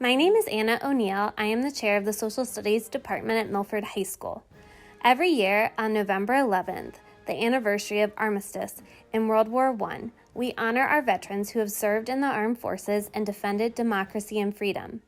My name is Anna O'Neill. I am the chair of the Social Studies Department at Milford High School. Every year on November 11th, the anniversary of Armistice in World War I, we honor our veterans who have served in the armed forces and defended democracy and freedom.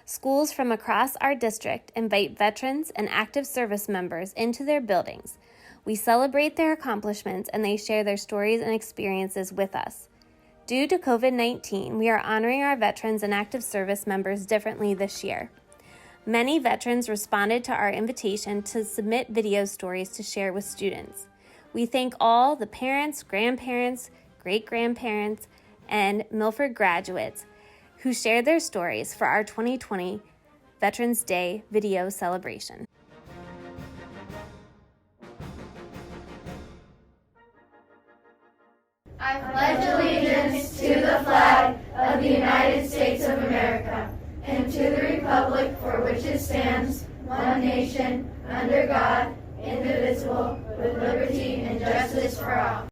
Schools from across our district invite veterans and active service members into their buildings. We celebrate their accomplishments and they share their stories and experiences with us. Due to COVID-19, we are honoring our veterans and active service members differently this year. Many veterans responded to our invitation to submit video stories to share with students. We thank all the parents, grandparents, great-grandparents, and Milford graduates who shared their stories for our 2020 Veterans Day video celebration. I pledge allegiance to the flag of the United States of America and to the republic for which it stands, one nation, under God, indivisible, with liberty and justice for all.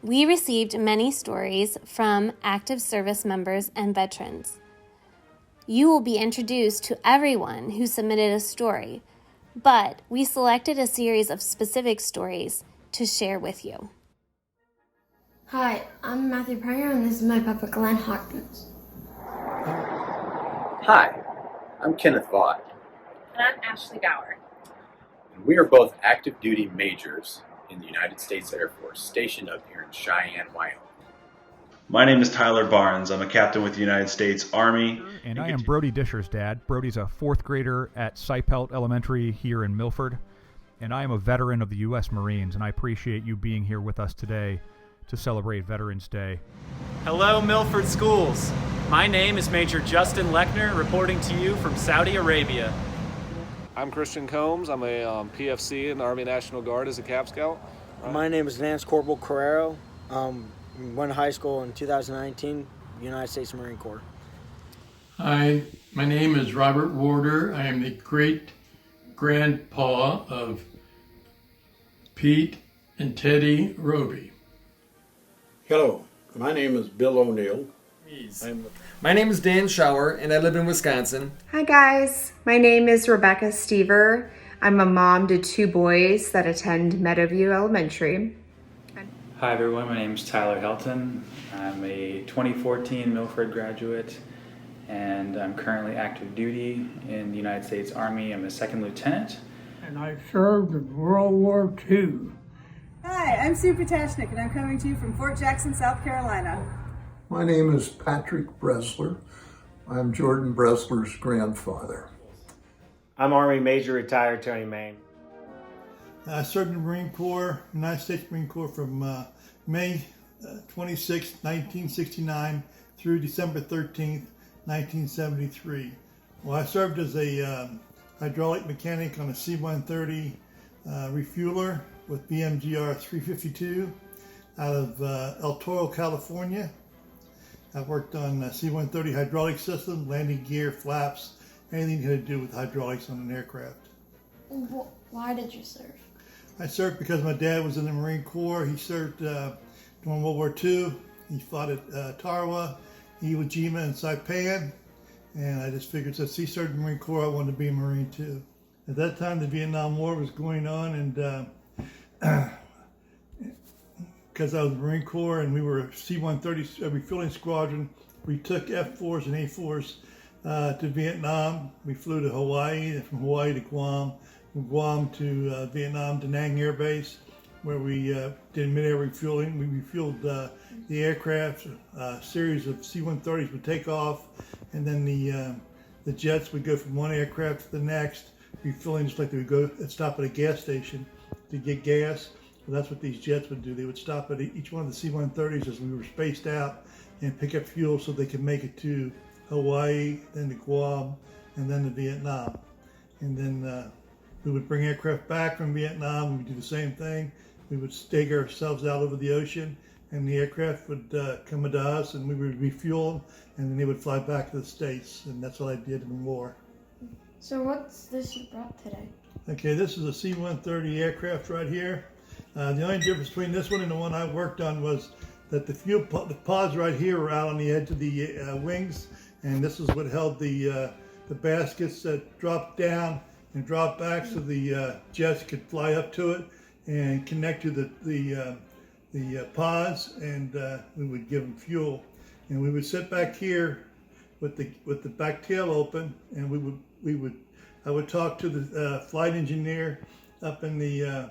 We received many stories from active service members and veterans. You will be introduced to everyone who submitted a story, but we selected a series of specific stories to share with you. Hi, I'm Matthew Pranger, and this is my papa, Glenn Hawkins. Hi, I'm Kenneth Vaught. And I'm Ashley Bauer. And we are both active duty majors in the United States Air Force, stationed up here in Cheyenne, Wyoming. My name is Tyler Barnes. I'm a captain with the United States Army. And I am Brody Disher's dad. Brody's a fourth grader at Seipelt Elementary here in Milford. And I am a veteran of the U.S. Marines, and I appreciate you being here with us today to celebrate Veterans Day. Hello, Milford Schools. My name is Major Justin Lechner, reporting to you from Saudi Arabia. I'm Christian Combs. I'm a PFC in the Army National Guard as a Cap Scout. My name is Lance Corporal Carrero. Went to high school in 2019, United States Marine Corps. Hi, my name is Robert Warder. I am the great-grandpa of Pete and Teddy Roby. Hello, my name is Bill O'Neill. My name is Dan Schauer, and I live in Wisconsin. Hi guys, my name is Rebecca Stever. I'm a mom to 2 boys that attend Meadowview Elementary. Hi everyone, my name is Tyler Helton. I'm a 2014 Milford graduate, and I'm currently active duty in the United States Army. I'm a second lieutenant. And I served in World War II. Hi, I'm Sue Potashnik, and I'm coming to you from Fort Jackson, South Carolina. My name is Patrick Bresler. I'm Jordan Bresler's grandfather. I'm Army Major Retired Tony Main. I served in the Marine Corps, United States Marine Corps from May 26, 1969 through December 13th, 1973. Well, I served as a hydraulic mechanic on a C-130 refueler with BMGR 352 out of El Toro, California. I've worked on C-130 hydraulic systems, landing gear, flaps, anything to do with hydraulics on an aircraft. Why did you serve? I served because my dad was in the Marine Corps. He served during World War II. He fought at Tarawa, Iwo Jima, and Saipan. And I just figured since he served in the Marine Corps, I wanted to be a Marine too. At that time, the Vietnam War was going on, and because I was in the Marine Corps and we were a C-130 refueling squadron, we took F-4s and A-4s to Vietnam. We flew to Hawaii, and from Hawaii to Guam, from Guam to Vietnam, Da Nang Air Base, where we did mid-air refueling. We refueled the aircraft. A series of C-130s would take off, and then the jets would go from one aircraft to the next, refueling just like they would go and stop at a gas station to get gas. Well, that's what these jets would do. They would stop at each one of the C-130s as we were spaced out and pick up fuel so they could make it to Hawaii, then to Guam, and then to Vietnam. And then we would bring aircraft back from Vietnam. We'd do the same thing. We would stake ourselves out over the ocean, and the aircraft would come to us, and we would refuel them, and then they would fly back to the States. And that's what I did in the war. So what's this you brought today? Okay, this is a C-130 aircraft right here. The only difference between this one and the one I worked on was that the pods right here were out on the edge of the wings, and this is what held the baskets that dropped down and dropped back so the jets could fly up to it and connect to the pods, and we would give them fuel. And we would sit back here with the back tail open, and I would talk to the flight engineer up in the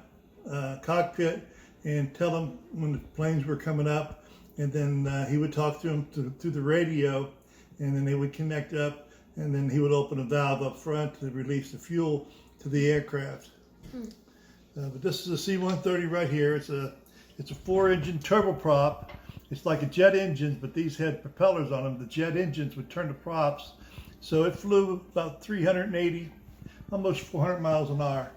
cockpit and tell him when the planes were coming up, and then he would talk to them through the radio, and then they would connect up, and then he would open a valve up front to release the fuel to the aircraft. But this is a C-130 right here. It's a 4-engine turboprop. It's like a jet engine, but these had propellers on them. The jet engines would turn the props, so it flew about 380, almost 400 miles an hour.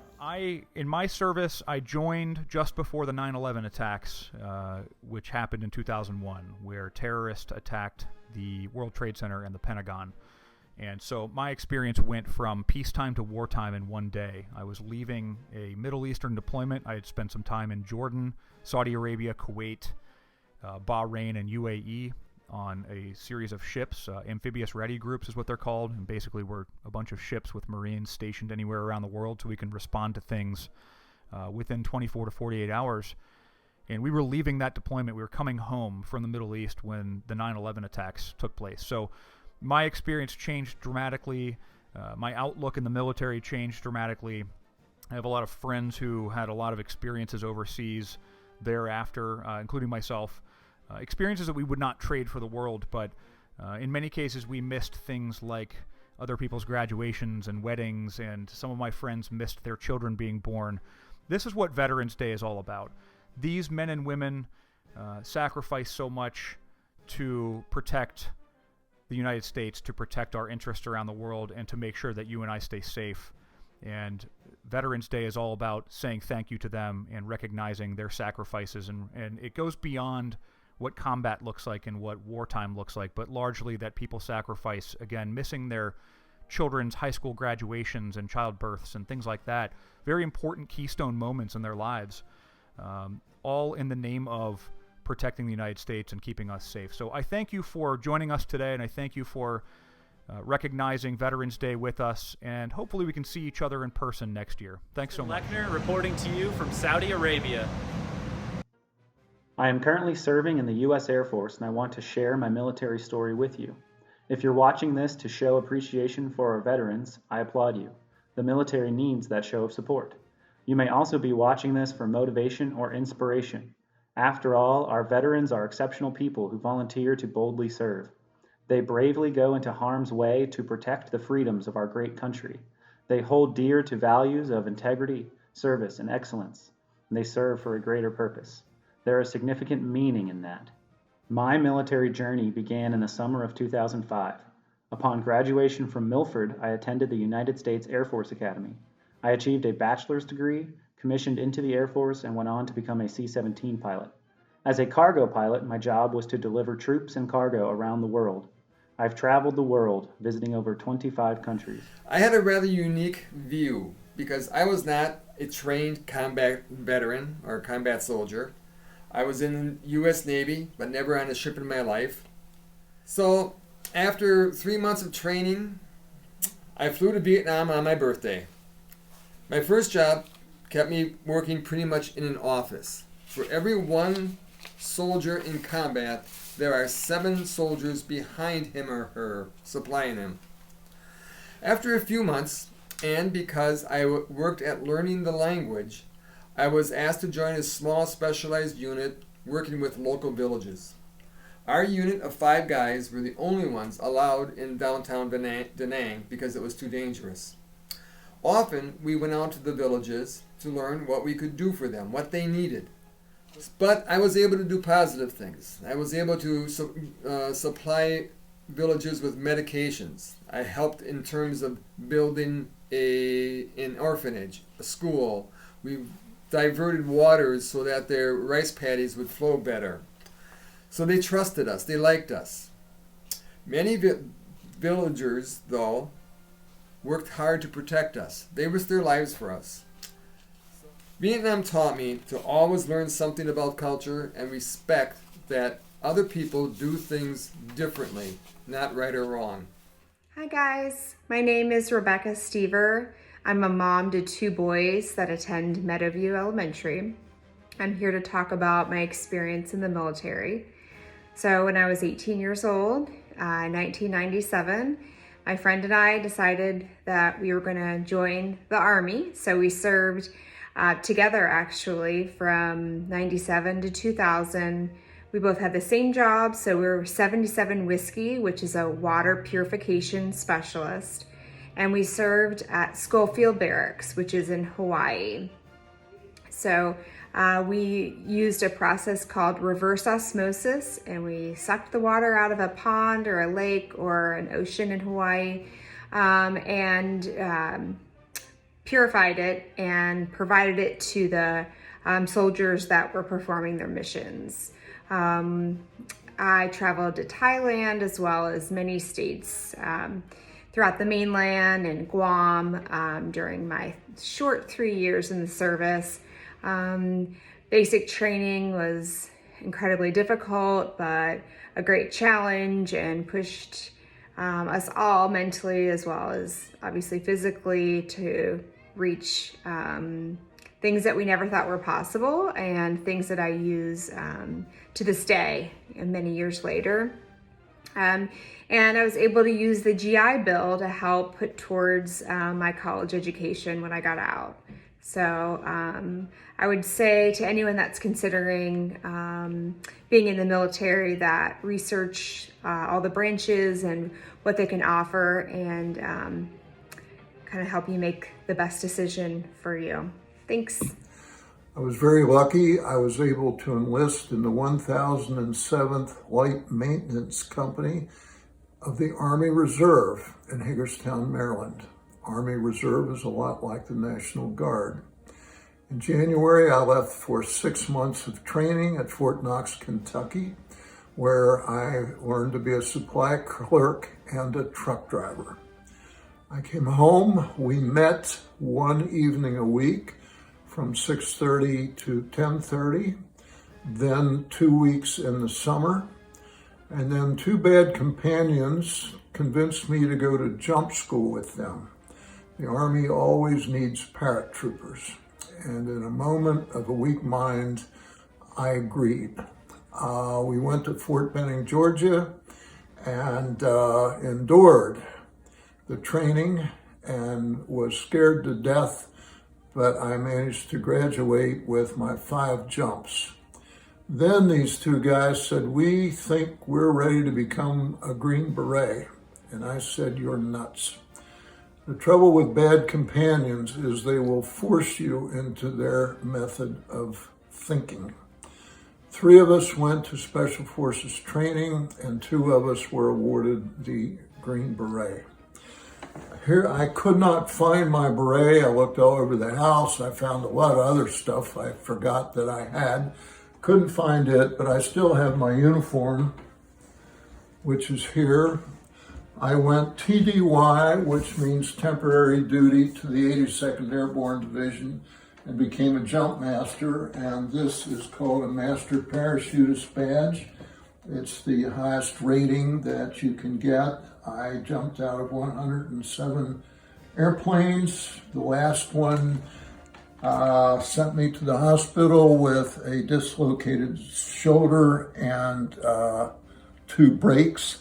In my service, I joined just before the 9/11 attacks, which happened in 2001, where terrorists attacked the World Trade Center and the Pentagon. And so my experience went from peacetime to wartime in one day. I was leaving a Middle Eastern deployment. I had spent some time in Jordan, Saudi Arabia, Kuwait, Bahrain, and UAE on a series of ships. Amphibious ready groups is what they're called, and basically we're a bunch of ships with Marines stationed anywhere around the world so we can respond to things within 24 to 48 hours. And we were leaving that deployment. We were coming home from the Middle East when the 9/11 attacks took place. So my experience changed dramatically. My outlook in the military changed dramatically. I have a lot of friends who had a lot of experiences overseas thereafter, including myself. Experiences that we would not trade for the world, but in many cases we missed things like other people's graduations and weddings, and some of my friends missed their children being born. This is what Veterans Day is all about. These men and women sacrifice so much to protect the United States, to protect our interests around the world, and to make sure that you and I stay safe. And Veterans Day is all about saying thank you to them and recognizing their sacrifices, and it goes beyond what combat looks like and what wartime looks like, but largely that people sacrifice, again, missing their children's high school graduations and childbirths and things like that. Very important keystone moments in their lives, all in the name of protecting the United States and keeping us safe. So I thank you for joining us today, and I thank you for recognizing Veterans Day with us, and hopefully we can see each other in person next year. Thanks so much. Lechner reporting to you from Saudi Arabia. I am currently serving in the U.S. Air Force, and I want to share my military story with you. If you're watching this to show appreciation for our veterans, I applaud you. The military needs that show of support. You may also be watching this for motivation or inspiration. After all, our veterans are exceptional people who volunteer to boldly serve. They bravely go into harm's way to protect the freedoms of our great country. They hold dear to values of integrity, service, and excellence, and they serve for a greater purpose. There is significant meaning in that. My military journey began in the summer of 2005. Upon graduation from Milford, I attended the United States Air Force Academy. I achieved a bachelor's degree, commissioned into the Air Force, and went on to become a C-17 pilot. As a cargo pilot, my job was to deliver troops and cargo around the world. I've traveled the world, visiting over 25 countries. I had a rather unique view because I was not a trained combat veteran or combat soldier. I was in the U.S. Navy, but never on a ship in my life. So, after 3 months of training, I flew to Vietnam on my birthday. My first job kept me working pretty much in an office. For every one soldier in combat, there are 7 soldiers behind him or her, supplying him. After a few months, and because I worked at learning the language, I was asked to join a small specialized unit working with local villages. Our unit of 5 guys were the only ones allowed in downtown Da Nang because it was too dangerous. Often we went out to the villages to learn what we could do for them, what they needed. But I was able to do positive things. I was able to supply villages with medications. I helped in terms of building an orphanage, a school. We diverted waters so that their rice paddies would flow better. So they trusted us, they liked us. Many villagers, though, worked hard to protect us. They risked their lives for us. Vietnam taught me to always learn something about culture and respect that other people do things differently, not right or wrong. Hi guys, my name is Rebecca Stever. I'm a mom to 2 boys that attend Meadowview Elementary. I'm here to talk about my experience in the military. So when I was 18 years old, 1997, my friend and I decided that we were going to join the Army. So we served together actually from 97 to 2000. We both had the same job. So we were 77 Whiskey, which is a water purification specialist. And we served at Schofield Barracks, which is in Hawaii. So we used a process called reverse osmosis, and we sucked the water out of a pond or a lake or an ocean in Hawaii and purified it and provided it to the soldiers that were performing their missions. I traveled to Thailand as well as many states throughout the mainland and Guam during my short 3 years in the service. Basic training was incredibly difficult, but a great challenge and pushed us all mentally as well as obviously physically to reach things that we never thought were possible and things that I use to this day and many years later. And I was able to use the GI Bill to help put towards my college education when I got out. So I would say to anyone that's considering being in the military that research all the branches and what they can offer and kind of help you make the best decision for you. Thanks. I was very lucky. I was able to enlist in the 1007th Light Maintenance Company of the Army Reserve in Hagerstown, Maryland. Army Reserve is a lot like the National Guard. In January, I left for 6 months of training at Fort Knox, Kentucky, where I learned to be a supply clerk and a truck driver. I came home. We met one evening a week from 6:30 to 10:30. then 2 weeks in the summer, and then 2 bad companions convinced me to go to jump school with them. The Army always needs paratroopers, and in a moment of a weak mind, I agreed. We went to Fort Benning, Georgia, and endured the training and was scared to death, but I managed to graduate with my 5 jumps. Then these 2 guys said, "We think we're ready to become a Green Beret." And I said, "You're nuts." The trouble with bad companions is they will force you into their method of thinking. 3 of us went to Special Forces training, and 2 of us were awarded the Green Beret. Here, I could not find my beret. I looked all over the house. I found a lot of other stuff I forgot that I had. Couldn't find it, but I still have my uniform, which is here. I went TDY, which means temporary duty, to the 82nd Airborne Division and became a jump master, and this is called a Master Parachutist badge. It's the highest rating that you can get. I jumped out of 107 airplanes. The last one sent me to the hospital with a dislocated shoulder and 2 breaks.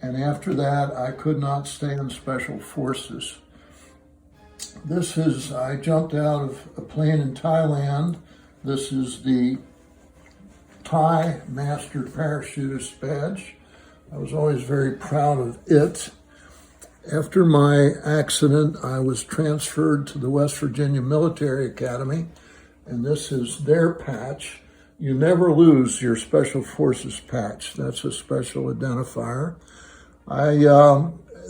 And after that, I could not stay in Special Forces. I jumped out of a plane in Thailand. This is the Thai Master Parachutist badge. I was always very proud of it. After my accident, I was transferred to the West Virginia Military Academy, and this is their patch. You never lose your Special Forces patch. That's a special identifier.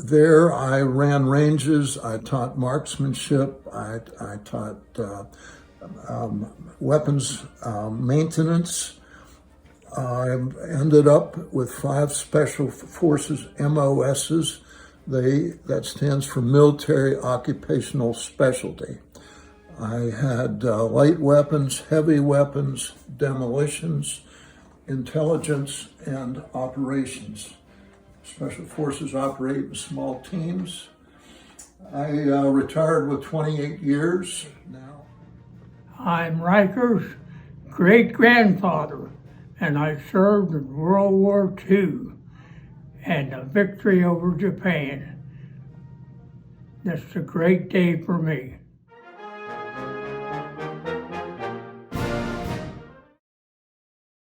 There I ran ranges, I taught marksmanship, I taught weapons maintenance. I ended up with 5 Special Forces MOSs. That stands for Military Occupational Specialty. I had light weapons, heavy weapons, demolitions, intelligence, and operations. Special Forces operate in small teams. I retired with 28 years now. I'm Riker's great-grandfather, and I served in World War II and the victory over Japan. That's a great day for me.